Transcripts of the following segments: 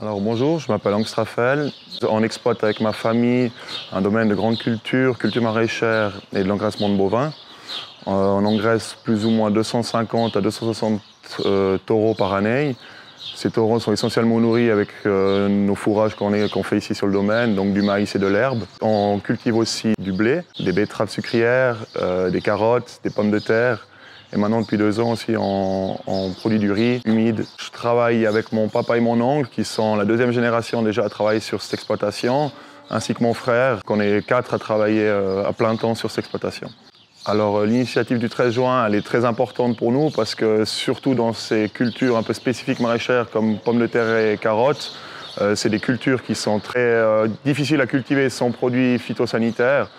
Alors bonjour, je m'appelle Angst Raphaël. On exploite avec ma famille un domaine de grande culture maraîchère et de l'engraissement de bovins. On engraisse plus ou moins 250 à 260 taureaux par année. Ces taureaux sont essentiellement nourris avec nos fourrages qu'on fait ici sur le domaine, donc du maïs et de l'herbe. On cultive aussi du blé, des betteraves sucrières, des carottes, des pommes de terre. Et maintenant, depuis 2 ans aussi, on produit du riz humide. Je travaille avec mon papa et mon oncle, qui sont la 2e génération déjà à travailler sur cette exploitation, ainsi que mon frère, qu'on est 4 à travailler à plein temps sur cette exploitation. Alors l'initiative du 13 juin, elle est très importante pour nous parce que surtout dans ces cultures un peu spécifiques maraîchères comme pommes de terre et carottes, c'est des cultures qui sont très difficiles à cultiver sans produits phytosanitaires.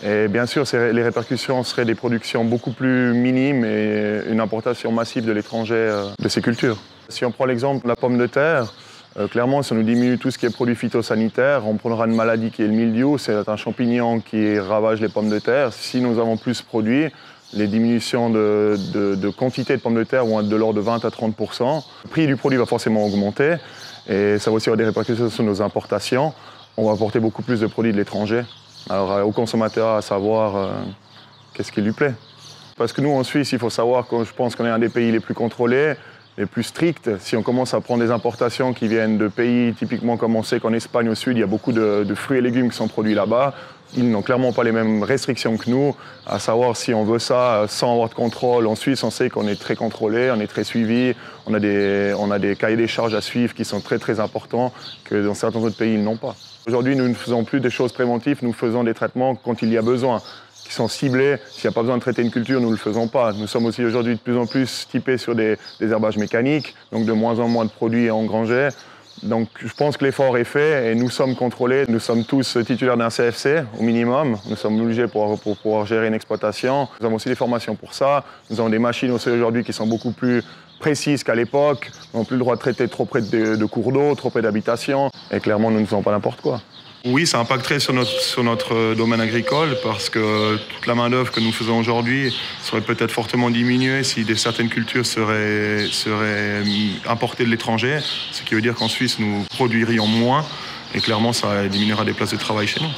Et bien sûr, les répercussions seraient des productions beaucoup plus minimes et une importation massive de l'étranger de ces cultures. Si on prend l'exemple de la pomme de terre, clairement, si on nous diminue tout ce qui est produits phytosanitaires, on prendra une maladie qui est le mildiou, c'est un champignon qui ravage les pommes de terre. Si nous avons plus produits, les diminutions de quantité de pommes de terre vont être de l'ordre de 20 à 30%. Le prix du produit va forcément augmenter et ça va aussi avoir des répercussions sur nos importations. On va importer beaucoup plus de produits de l'étranger. Alors au consommateur à savoir qu'est-ce qui lui plaît. Parce que nous en Suisse, il faut savoir que je pense qu'on est un des pays les plus contrôlés, les plus stricts. Si on commence à prendre des importations qui viennent de pays typiquement comme on sait qu'en Espagne au sud, il y a beaucoup de fruits et légumes qui sont produits là-bas. Ils n'ont clairement pas les mêmes restrictions que nous, à savoir si on veut ça sans avoir de contrôle. En Suisse, on sait qu'on est très contrôlé, on est très suivi, on a des cahiers des charges à suivre qui sont très très importants que dans certains autres pays, ils n'ont pas. Aujourd'hui, nous ne faisons plus des choses préventives, nous faisons des traitements quand il y a besoin, qui sont ciblés. S'il n'y a pas besoin de traiter une culture, nous ne le faisons pas. Nous sommes aussi aujourd'hui de plus en plus typés sur des herbages mécaniques, donc de moins en moins de produits à engranger. Donc je pense que l'effort est fait et nous sommes contrôlés. Nous sommes tous titulaires d'un CFC au minimum. Nous sommes obligés pour pouvoir gérer une exploitation. Nous avons aussi des formations pour ça. Nous avons des machines aussi aujourd'hui qui sont beaucoup plus précises qu'à l'époque. Nous n'avons plus le droit de traiter trop près de cours d'eau, trop près d'habitations. Et clairement, nous ne faisons pas n'importe quoi. Oui, ça impacterait sur notre domaine agricole parce que toute la main-d'œuvre que nous faisons aujourd'hui serait peut-être fortement diminuée si certaines cultures seraient importées de l'étranger, ce qui veut dire qu'en Suisse, nous produirions moins et clairement, ça diminuera des places de travail chez nous.